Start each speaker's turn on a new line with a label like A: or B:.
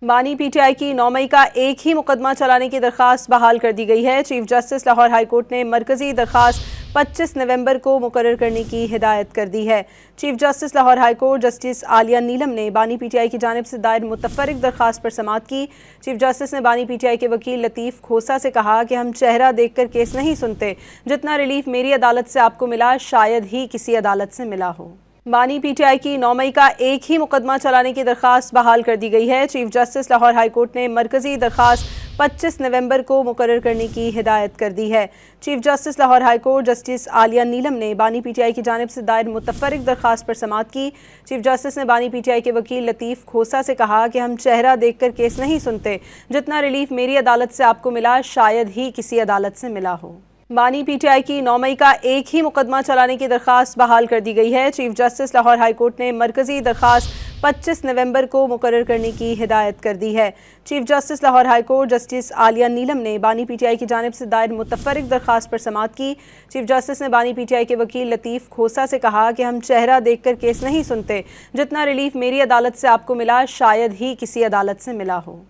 A: بانی P T I کی 9 مئی کا ایک ہی مقدمہ چلانے کی درخواست بحال کر دی گئی ہے۔ Chief justice Lahore high court نے مرکزی درخواست 25 نومبر کو مقرر کرنے کی ہدایت کر دی ہے۔ Chief justice Lahore high court justice Aliya Neelam نے بانی پی ٹی آئی کی جانب سے دائر متفرق درخواست پر سماعت کی۔ چیف جسٹس نے بانی پی ٹی آئی کے وکیل لطیف کھوسہ سے کہا کہ ہم چہرہ دیکھ کر کیس نہیں سنتے، جتنا ریلیف میری عدالت سے آپ کو ملا شاید ہی کسی عدالت سے ملا ہو۔ بانی پی ٹی آئی کی 9 مئی کا ایک ہی مقدمہ چلانے کی درخواست بحال کر دی گئی ہے۔ Chief justice Lahore high court نے مرکزی درخواست 25 نومبر کو مقرر کرنے کی ہدایت کر دی ہے۔ Chief justice Lahore high court justice Aliya Neelam نے بانی پی ٹی آئی کی جانب سے دائر متفرق درخواست پر سماعت کی۔ چیف جسٹس نے بانی پی ٹی آئی کے وکیل لطیف کھوسہ سے کہا کہ ہم چہرہ دیکھ کر کیس نہیں سنتے، جتنا ریلیف میری عدالت سے آپ کو ملا شاید ہی کسی عدالت سے ملا ہو۔ بانی پی ٹی آئی کی 9 مئی کا ایک ہی مقدمہ چلانے کی درخواست بحال کر دی گئی ہے۔ Chief justice Lahore high court نے مرکزی درخواست 25 نومبر کو مقرر کرنے کی ہدایت کر دی ہے۔ Chief justice Lahore high court justice Aliya Neelam نے بانی پی ٹی آئی کی جانب سے دائر متفرق درخواست پر سماعت کی۔ چیف جسٹس نے بانی پی ٹی آئی کے وکیل لطیف کھوسہ سے کہا کہ ہم چہرہ دیکھ کر کیس نہیں سنتے، جتنا ریلیف میری عدالت سے آپ کو ملا شاید ہی کسی عدالت سے ملا ہو۔